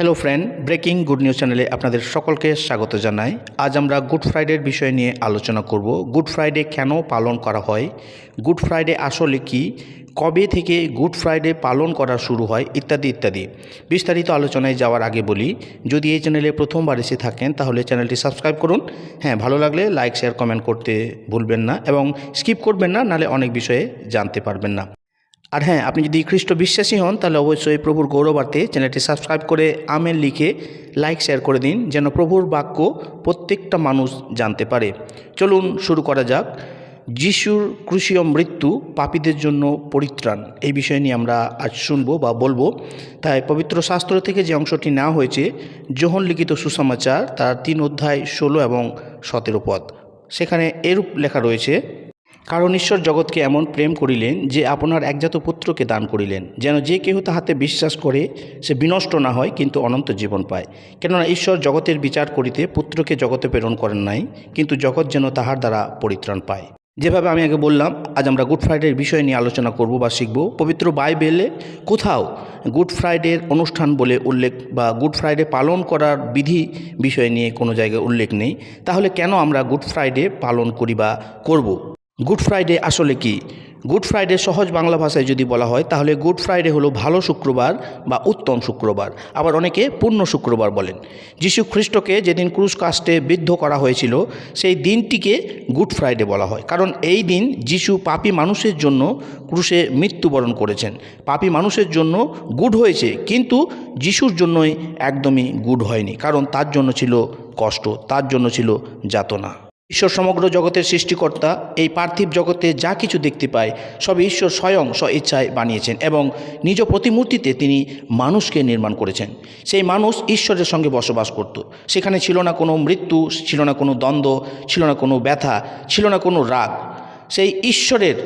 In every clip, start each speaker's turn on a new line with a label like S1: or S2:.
S1: Hello friend, breaking good news চ্যানেলে আপনাদের সকলকে স্বাগত জানাই। আজ আমরা গুড ফ্রাইডের বিষয় নিয়ে আলোচনা করব। গুড ফ্রাইডে কেন পালন করা হয়, গুড ফ্রাইডে আসলে কি, কবে থেকে গুড ফ্রাইডে পালন করা শুরু হয়, ইত্যাদি ইত্যাদি। বিস্তারিত আলোচনায় যাওয়ার আগে বলি, যদি এই চ্যানেলে প্রথমবার এসে থাকেন তাহলে চ্যানেলটি সাবস্ক্রাইব করুন। হ্যাঁ, ভালো লাগলে লাইক শেয়ার কমেন্ট করতে ভুলবেন না এবং স্কিপ করবেন না, নাহলে অনেক বিষয়ে জানতে পারবেন না। আর হ্যাঁ, আপনি যদি খ্রিস্ট বিশ্বাসী হন তাহলে অবশ্যই প্রভুর গৌরবার্থে চ্যানেলটি সাবস্ক্রাইব করে আমেন লিখে লাইক শেয়ার করে দিন, যেন প্রভুর বাক্য প্রত্যেকটা মানুষ জানতে পারে। চলুন শুরু করা যাক। যিশুর ক্রুশীয় মৃত্যু পাপীদের জন্য পরিত্রাণ, এই বিষয় নিয়ে আমরা আজ শুনবো বা বলবো। তাই পবিত্র শাস্ত্র থেকে যে অংশটি নেওয়া হয়েছে, যোহন লিখিত সুসমাচার তার 3 অধ্যায় 16 এবং 17 পদ, সেখানে এরূপ লেখা রয়েছে, কারণ ঈশ্বর জগৎকে এমন প্রেম করিলেন যে আপনার একজাত পুত্রকে দান করিলেন, যেন যে কেহ তাহাতে বিশ্বাস করে সে বিনষ্ট না হয় কিন্তু অনন্ত জীবন পায়। কেননা ঈশ্বর জগতের বিচার করিতে পুত্রকে জগতে প্রেরণ করেন নাই, কিন্তু জগৎ যেন তাহার দ্বারা পরিত্রাণ পায়। যেভাবে আমি আগে বললাম, আজ আমরা গুড ফ্রাইডের বিষয় নিয়ে আলোচনা করব বা শিখব। পবিত্র বাইবেলে কোথাও গুড ফ্রাইডের অনুষ্ঠান বলে উল্লেখ বা গুড ফ্রাইডে পালন করার বিধি বিষয় নিয়ে কোনো জায়গায় উল্লেখ নেই। তাহলে কেন আমরা গুড ফ্রাইডে পালন করি বা করব? গুড ফ্রাইডে আসলে কি? গুড ফ্রাইডে সহজ বাংলা ভাষায় যদি বলা হয় তাহলে গুড ফ্রাইডে হলো ভালো শুক্রবার বা উত্তম শুক্রবার, আবার অনেকে পূর্ণ শুক্রবার বলেন। যীশু খ্রিস্টকে যেদিন ক্রুশ কাস্টে বিদ্ধ করা হয়েছিল সেই দিনটিকে গুড ফ্রাইডে বলা হয়, কারণ এই দিন যীশু পাপী মানুষের জন্য ক্রুশে মৃত্যুবরণ করেছেন। পাপী মানুষের জন্য গুড হয়েছে, কিন্তু যীশুর জন্যই একদমই গুড হয়নি, কারণ তার জন্য ছিল কষ্ট, তার জন্য ছিল যাতনা। ঈশ্বর সমগ্র জগতের সৃষ্টিকর্তা। এই পার্থিব জগতে যা কিছু দেখতে পায় সব ঈশ্বর স্বয়ং স্ব ইচ্ছায় বানিয়েছেন এবং নিজ প্রতিমূর্তিতে তিনি মানুষকে নির্মাণ করেছেন। সেই মানুষ ঈশ্বরের সঙ্গে বসবাস করত। সেখানে ছিল না কোনো মৃত্যু, ছিল না কোনো দ্বন্দ্ব, ছিল না কোনো ব্যথা, ছিল না কোনো রাগ। সেই ঈশ্বরের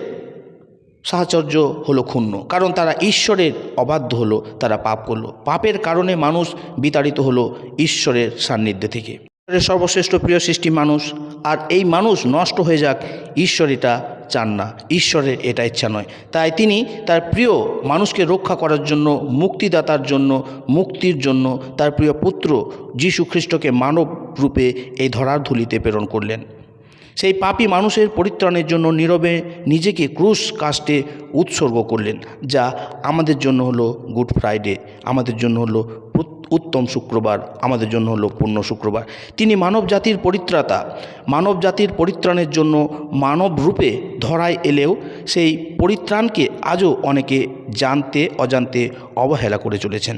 S1: সাহচর্য হলো ক্ষুণ্ণ, কারণ তারা ঈশ্বরের অবাধ্য হলো, তারা পাপ করলো। পাপের কারণে মানুষ বিতাড়িত হলো ঈশ্বরের সান্নিধ্যে থেকে। ঈশ্বরের সর্বশ্রেষ্ঠ প্রিয় সৃষ্টি মানুষ, আর এই মানুষ নষ্ট হয়ে যাক ঈশ্বর এটা চান না, ঈশ্বরের এটা ইচ্ছা নয়। তাই তিনি তার প্রিয় মানুষকে রক্ষা করার জন্য, মুক্তিদাতার জন্য, মুক্তির জন্য তার প্রিয় পুত্র যীশু খ্রিস্টকে মানব রূপে এই ধরার ধুলিতে প্রেরণ করলেন। সেই পাপী মানুষের পরিত্রাণের জন্য নীরবে নিজেকে ক্রুশ কাস্টে উৎসর্গ করলেন, যা আমাদের জন্য হলো গুড ফ্রাইডে, আমাদের জন্য হলো উত্তম শুক্রবার, আমাদের জন্য হলো পূর্ণ শুক্রবার। তিনি মানব জাতির পরিত্রাতা, মানব জাতির পরিত্রাণের জন্য মানব রূপে ধরায় এলেও সেই পরিত্রাণকে আজও অনেকে জানতে অজান্তে অবহেলা করে চলেছেন।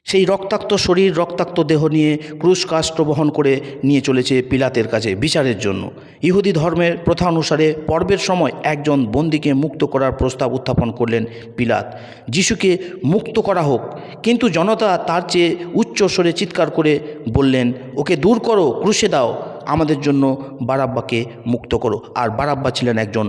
S1: সেই রক্তাক্ত শরীর, রক্তাক্ত দেহ নিয়ে ক্রুশ কাষ্ঠ বহন করে নিয়ে চলেছে পিলাতের কাছে বিচারের জন্য। ইহুদি ধর্মের প্রথা অনুসারে পর্বের সময় একজন বন্দীকে মুক্ত করার প্রস্তাব উত্থাপন করলেন পিলাত। যিশুকে মুক্ত করা হোক, কিন্তু জনতা তার চেয়ে উচ্চ স্বরে চিৎকার করে বললেন, ওকে দূর করো, ক্রুশে দাও, আমাদের জন্য বারাব্বাকে মুক্ত করো। আর বারাব্বা ছিলেন একজন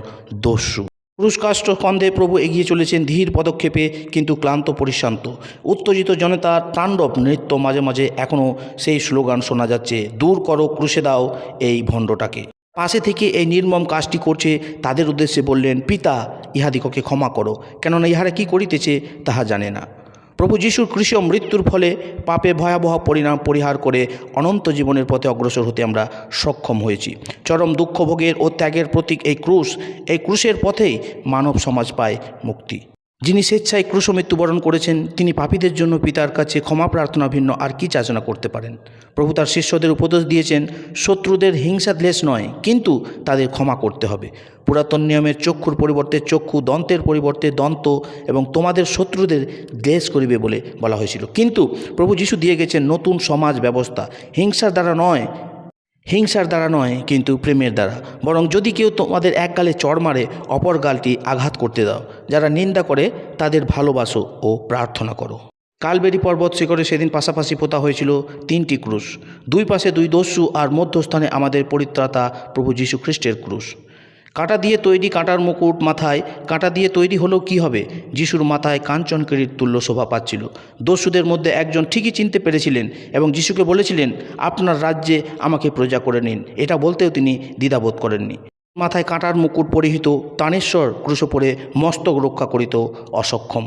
S1: দস্যু। ক্রুশকাষ্ঠ স্কন্ধে প্রভু এগিয়ে চলেছেন ধীর পদক্ষেপে, কিন্তু ক্লান্ত পরিশ্রান্ত। উত্তেজিত জনতার তাণ্ডব নৃত্য, মাঝে মাঝে এখনও সেই স্লোগান শোনা যাচ্ছে, দূর করো, ক্রুশে দাও এই ভণ্ডটাকে। পাশে থেকে এই নির্মম কাজটি করছে তাদের উদ্দেশ্যে বললেন, পিতা, ইহাদিগকে ক্ষমা করো, কেননা ইহারা কি করিতেছে তাহা জানে না। প্রভু যিশুর ক্রুশীয় মৃত্যুর ফলে পাপে ভয়াবহ পরিণাম পরিহার করে অনন্ত জীবনের পথে অগ্রসর হতে আমরা সক্ষম হয়েছি। চরম দুঃখ ভোগের ও ত্যাগের প্রতীক এই ক্রুশের পথেই মানব সমাজ পায় মুক্তি। যিনি স্বেচ্ছায় ক্রুশ মৃত্যুবরণ করেছেন, তিনি পাপীদের জন্য পিতার কাছে ক্ষমা প্রার্থনা ভিন্ন আর কি যাচনা করতে পারেন। প্রভু তার শিষ্যদের উপদেশ দিয়েছেন, শত্রুদের হিংসা দ্বেষ নয়, কিন্তু তাদের ক্ষমা করতে হবে। পুরাতন নিয়মের চক্ষুর পরিবর্তে চক্ষু, দন্তের পরিবর্তে দন্ত, এবং তোমাদের শত্রুদের দ্বেষ করিবে বলে বলা হয়েছিল। কিন্তু প্রভু যিশু দিয়ে গেছেন নতুন সমাজ ব্যবস্থা, হিংসার দ্বারা নয়, কিন্তু প্রেমের দ্বারা। বরং যদি কেউ তোমাদের এক গালে চড় মারে, অপর গালটি আঘাত করতে দাও। যারা নিন্দা করে তাদের ভালোবাসো ও প্রার্থনা করো। কালবেরি পর্বত শিখরে সেদিন পাশাপাশি পোতা হয়েছিল 3টি ক্রুশ, দুই পাশে 2 দস্যু, আর মধ্যস্থানে আমাদের পরিত্রাতা প্রভু যীশু খ্রিস্টের ক্রুশ। কাঁটা দিয়ে তৈরি কাঁটার মুকুট মাথায়, কাঁটা দিয়ে তৈরি হলেও কি হবে, যিশুর মাথায় কাঞ্চনকেরির তুল্য শোভা পাচ্ছিল। দস্যুদের মধ্যে একজন ঠিকই চিনতে পেরেছিলেন এবং যিশুকে বলেছিলেন, আপনার রাজ্যে আমাকে প্রজা করে নিন। এটা বলতেও তিনি দ্বিধাবোধ করেননি। মাথায় কাঁটার মুকুট পরিহিত তানেশ্বর ক্রুশ পরে মস্তক রক্ষা করিত অসক্ষম।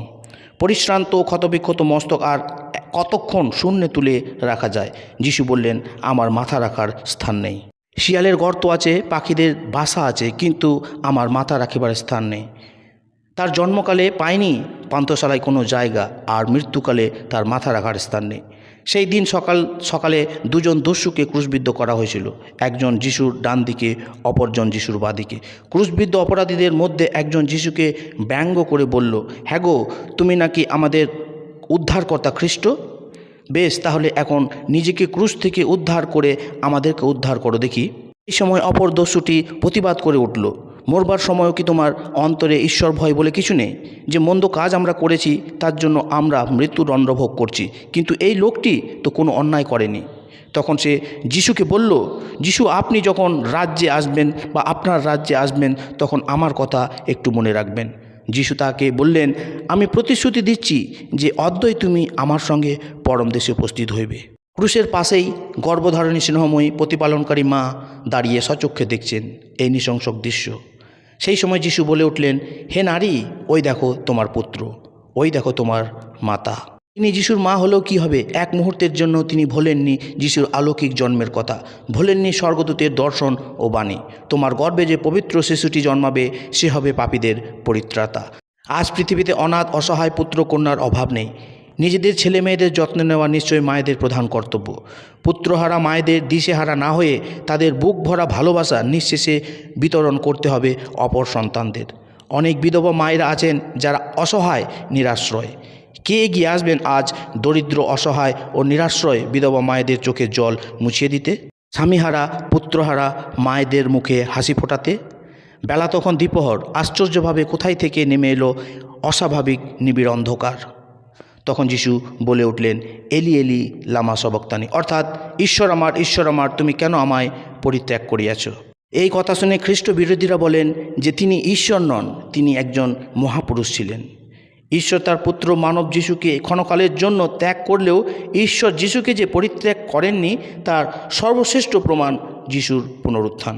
S1: পরিশ্রান্ত ক্ষতবিক্ষত মস্তক আর কতক্ষণ শূন্যে তুলে রাখা যায়? যিশু বললেন, আমার মাথা রাখার স্থান নেই। শিয়ালের গর্ত আছে, পাখিদের বাসা আছে, কিন্তু আমার মাথা রাখিবার স্থান নেই। তার জন্মকালে পায়নি পান্থশালায় কোনো জায়গা, আর মৃত্যুকালে তার মাথা রাখার স্থান নেই। সেই দিন সকালে দুজন দস্যুকে ক্রুশবিদ্ধ করা হয়েছিল, একজন যিশুর ডান দিকে, অপরজন যিশুর বাঁ দিকে। ক্রুশবিদ্ধ অপরাধীদের মধ্যে একজন যিশুকে ব্যঙ্গ করে বলল, হ্যাঁ গো, তুমি নাকি আমাদের উদ্ধারকর্তা খ্রিস্ট? বেশ, তাহলে এখন নিজেকে ক্রুশ থেকে উদ্ধার করে আমাদেরকে উদ্ধার করো দেখি। এই সময় অপর দস্যুটি প্রতিবাদ করে উঠল, মরবার সময়ও কি তোমার অন্তরে ঈশ্বর ভয় বলে কিছু নেই? যে মন্দ কাজ আমরা করেছি তার জন্য আমরা মৃত্যুদণ্ড ভোগ করছি, কিন্তু এই লোকটি তো কোনো অন্যায় করেনি। তখন সে যিশুকে বলল, যিশু, আপনি যখন রাজ্যে আসবেন বা আপনার রাজ্যে আসবেন তখন আমার কথা একটু মনে রাখবেন। যিশু তাকে বললেন, আমি প্রতিশ্রুতি দিচ্ছি যে অদ্যই তুমি আমার সঙ্গে পরম দেশে উপস্থিত হইবে। ক্রুশের পাশেই গর্ভধারণী স্নেহময়ী প্রতিপালনকারী মা দাঁড়িয়ে সচক্ষে দেখছেন এই নৃশংসক দৃশ্য। সেই সময় যিশু বলে উঠলেন, হে নারী, ওই দেখো তোমার পুত্র, ওই দেখো তোমার মাতা। তিনি যিশুর মা হলেও কী হবে? এক মুহূর্তের জন্য তিনি ভোলেননি যিশুর অলৌকিক জন্মের কথা, ভোলেননি স্বর্গদূতের দর্শন ও বাণী। তোমার গর্ভে যে পবিত্র শিশুটি জন্মাবে সে হবে পাপীদের পরিত্রাতা। আজ পৃথিবীতে অনাথ অসহায় পুত্র কন্যার অভাব নেই। নিজেদের ছেলে মেয়েদের যত্ন নেওয়া নিশ্চয়ই মায়েদের প্রধান কর্তব্য। পুত্রহারা মায়েদের দিশেহারা না হয়ে তাদের বুক ভরা ভালোবাসা নিঃশেষে বিতরণ করতে হবে অপর সন্তানদের। অনেক বিধবা মায়েরা আছেন যারা অসহায়, নিরাশ্রয়। কে এগিয়ে আসবেন আজ দরিদ্র, অসহায় ও নিরাশ্রয় বিধবা মায়েদের চোখের জল মুছিয়ে দিতে? স্বামীহারা, পুত্রহারা মায়েদের মুখে হাসি ফোটাতে? বেলা তখন দ্বিপ্রহর। আশ্চর্যভাবে কোথায় থেকে নেমে এলো অস্বাভাবিক নিবিড় অন্ধকার। তখন যিশু বলে উঠলেন, এলি এলি লামা সবক্তানি, অর্থাৎ ঈশ্বর আমার, তুমি কেন আমায় পরিত্যাগ করিয়াছ? এই কথা শুনে খ্রিস্ট বিরোধীরা বলেন যে তিনি ঈশ্বর নন, তিনি একজন মহাপুরুষ ছিলেন। ঈশ্বর তার পুত্র মানব যিশুকে ক্ষণকালের জন্য ত্যাগ করলেও ঈশ্বর যিশুকে যে পরিত্যাগ করেননি তার সর্বশ্রেষ্ঠ প্রমাণ যিশুর পুনরুত্থান।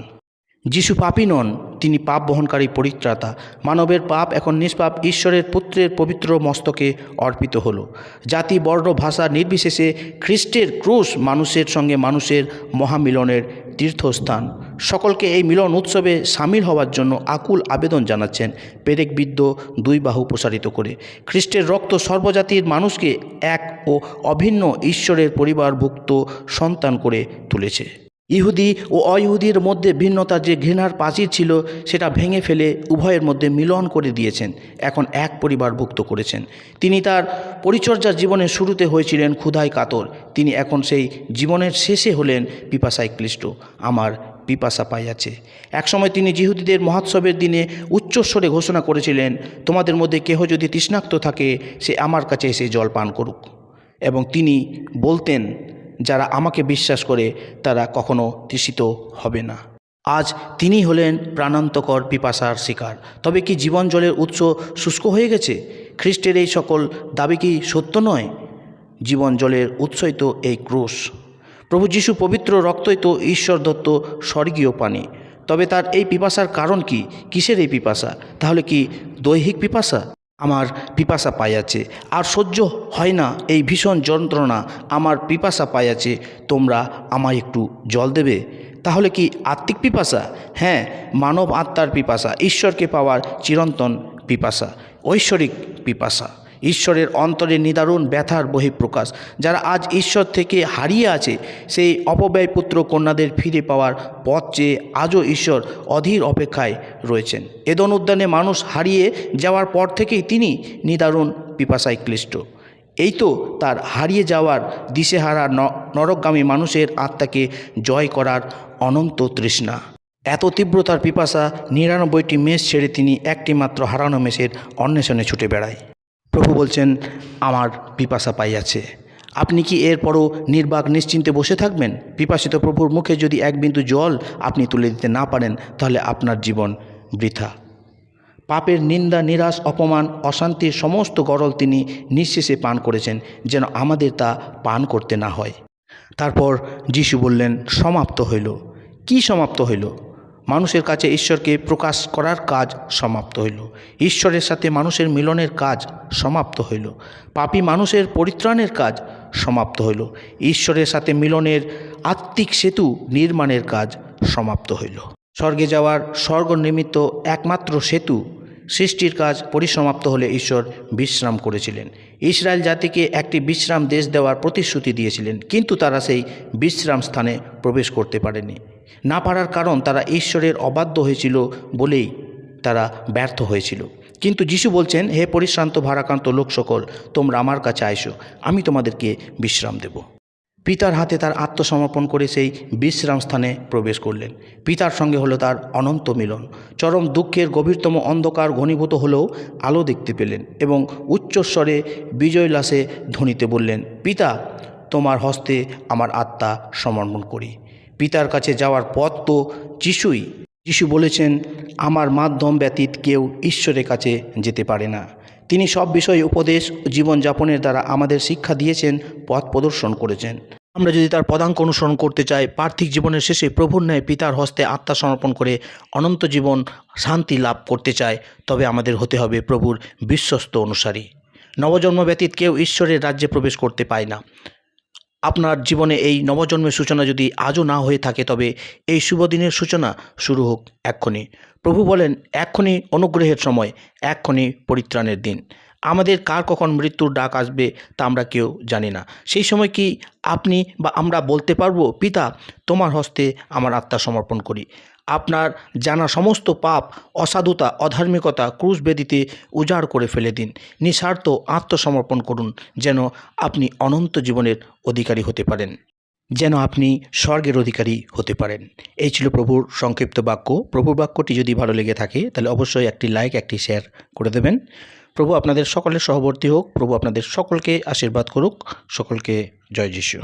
S1: যিশু পাপী নন, তিনি পাপ বহনকারী পরিত্রাতা। মানবের পাপ এখন নিষ্পাপ ঈশ্বরের পুত্রের পবিত্র মস্তকে অর্পিত হলো। জাতি, বর্ণ, ভাষা নির্বিশেষে খ্রিস্টের ক্রুশ মানুষের সঙ্গে মানুষের মহামিলনের তীর্থস্থান। সকলকে এই মিলন উৎসবে সামিল হওয়ার জন্য আকুল আবেদন জানাচ্ছেন পেরেকবিদ্ধ দুই বাহু প্রসারিত করে। খ্রিস্টের রক্ত সর্বজাতির মানুষকে এক ও অভিন্ন ঈশ্বরের পরিবারভুক্ত সন্তান করে তুলেছে। ইহুদি ও অইহুদির মধ্যে ভিন্নতার যে ঘৃণার প্রাচীর ছিল সেটা ভেঙে ফেলে উভয়ের মধ্যে মিলন করে দিয়েছেন, এখন এক পরিবারভুক্ত করেছেন। তিনি তার পরিচর্যার জীবনের শুরুতে হয়েছিলেন ক্ষুধায় কাতর, তিনি এখন সেই জীবনের শেষে হলেন পিপাসায় ক্লিষ্ট। আমার পিপাসা পাইয়াছে। একসময় তিনি যিহুদিদের মহোৎসবের দিনে উচ্চস্বরে ঘোষণা করেছিলেন, তোমাদের মধ্যে কেহ যদি তৃষ্ণার্ত থাকে সে আমার কাছে এসে জল পান করুক। এবং তিনি বলতেন, যারা আমাকে বিশ্বাস করে তারা কখনো তৃষিত হবে না। আজ তিনি হলেন প্রাণান্তকর পিপাসার শিকার। তবে কি জীবন জলের উৎস শুষ্ক হয়ে গেছে? খ্রিস্টের এই সকল দাবি কি সত্য নয়? জীবন জলের উৎসই তো এই ক্রুশ। প্রভু যিশু পবিত্র রক্তই তো ঈশ্বর দত্ত স্বর্গীয় পানি। তবে তার এই পিপাসার কারণ কি? কিসের এই পিপাসা? তাহলে কি দৈহিক পিপাসা? আমার পিপাসা পাইয়াছে, আর সহ্য হয় না এই ভীষণ যন্ত্রণা, আমার পিপাসা পাইয়াছে, তোমরা আমায় একটু জল দেবে। তাহলে কি আত্মিক পিপাসা? হ্যাঁ, মানব আত্মার পিপাসা, ঈশ্বরকে পাওয়ার চিরন্তন পিপাসা, ঐশ্বরিক পিপাসা, ঈশ্বরের অন্তরে নিদারুণ ব্যথার বহিঃপ্রকাশ। যারা আজ ঈশ্বর থেকে হারিয়ে আছে সেই অপব্যয় পুত্র কন্যাদের ফিরে পাওয়ার পথ চেয়ে আজও ঈশ্বর অধীর অপেক্ষায় রয়েছেন। এদন উদ্যানে মানুষ হারিয়ে যাওয়ার পর থেকেই তিনি নিদারুণ পিপাসায় ক্লিষ্ট। এই তো তার হারিয়ে যাওয়ার দিশেহারা নরকগামী মানুষের আত্মাকে জয় করার অনন্ত তৃষ্ণা। এত তীব্রতার পিপাসা ৯৯টি মেষ ছেড়ে তিনি একটি মাত্র হারানো মেষের অন্বেষণে ছুটে বেড়ায়। প্রভু বলছেন, আমার পিপাসা পাইয়াছে। আপনি কি এরপরও নির্বাক নিশ্চিন্তে বসে থাকবেন? পিপাসিত প্রভুর মুখে যদি এক বিন্দু জল আপনি তুলে দিতে না পারেন তাহলে আপনার জীবন বৃথা। পাপের নিন্দা, নিরাশ, অপমান, অশান্তির সমস্ত গরল তিনি নিঃশেষে পান করেছেন, যেন আমাদের তা পান করতে না হয়। তারপর যিশু বললেন, সমাপ্ত হইল। কি সমাপ্ত হইল? মানুষের কাছে ঈশ্বরকে প্রকাশ করার কাজ সমাপ্ত হইল। ঈশ্বরের সাথে মানুষের মিলনের কাজ সমাপ্ত হইল। পাপী মানুষের পরিত্রাণের কাজ সমাপ্ত হইল। ঈশ্বরের সাথে মিলনের আত্মিক সেতু নির্মাণের কাজ সমাপ্ত হইল। স্বর্গে যাওয়ার স্বর্গ নিমিত্ত একমাত্র সেতু সৃষ্টির কাজ পরিসমাপ্ত হলে ঈশ্বর বিশ্রাম করেছিলেন। ইসরায়েল জাতিকে একটি বিশ্রাম দেশ দেওয়ার প্রতিশ্রুতি দিয়েছিলেন, কিন্তু তারা সেই বিশ্রাম স্থানে প্রবেশ করতে পারেনি। না পারার কারণ তারা ঈশ্বরের অবাধ্য হয়েছিল বলেই তারা ব্যর্থ হয়েছিল। কিন্তু যিশু বলছেন, হে পরিশ্রান্ত ভারাক্রান্ত লোক সকল, তোমরা আমার কাছে আইসো, আমি তোমাদেরকে বিশ্রাম দেব। পিতার হাতে তার আত্মসমর্পণ করে সেই বিশ্রাম স্থানে প্রবেশ করলেন। পিতার সঙ্গে হলো তার অনন্ত মিলন। চরম দুঃখের গভীরতম অন্ধকার ঘনীভূত হলেও আলো দেখতে পেলেন এবং উচ্চস্বরে বিজয়লাসে ধ্বনিতে বললেন, পিতা, তোমার হস্তে আমার আত্মা সমর্পণ করি। পিতার কাছে যাওয়ার পথ তো যিশু বলেছেন, আমার মাধ্যম ব্যতীত কেউ ঈশ্বরের কাছে যেতে পারে না। তিনি সব বিষয়ে উপদেশ জীবনযাপনের দ্বারা আমাদের শিক্ষা দিয়েছেন, পথ প্রদর্শন করেছেন। আমরা যদি তার পদাঙ্ক অনুসরণ করতে চাই, পার্থিব জীবনের শেষে প্রভুর ন্যায় পিতার হস্তে আত্মা সমর্পণ করে অনন্ত জীবন শান্তি লাভ করতে চাই, তবে আমাদের হতে হবে প্রভুর বিশ্বস্ত অনুসারী। নবজন্ম ব্যতীত কেউ ঈশ্বরের রাজ্যে প্রবেশ করতে পায় না। আপনার জীবনে এই নবজন্মের সূচনা যদি আজও না হয়ে থাকে, তবে এই শুভ দিনের সূচনা শুরু হোক এক্ষুনি। প্রভু বলেন, এক্ষুনি অনুগ্রহের সময়, এক্ষুনি পরিত্রাণের দিন। আমাদের কার কখন মৃত্যুর ডাক আসবে তা আমরা কেউ জানি না। সেই সময় কি আপনি বা আমরা বলতে পারবো, পিতা, তোমার হস্তে আমার আত্মা সমর্পণ করি? আপনার জানা সমস্ত পাপ, অসাধুতা, অধার্মিকতা ক্রুশ বেদিতে উজাড় করে ফেলে দিন। নিঃস্বার্থ আত্মসমর্পণ করুন, যেন আপনি অনন্ত জীবনের অধিকারী হতে পারেন, যেন আপনি স্বর্গের অধিকারী হতে পারেন। এই ছিল প্রভুর সংক্ষিপ্ত বাক্য। প্রভুর বাক্যটি যদি ভালো লেগে থাকে তাহলে অবশ্যই একটি লাইক, একটি শেয়ার করে দেবেন। প্রভু আপনাদের সকলের সহবর্তী হোক। প্রভু আপনাদের সকলকে আশীর্বাদ করুক। সকলকে জয় যিশু।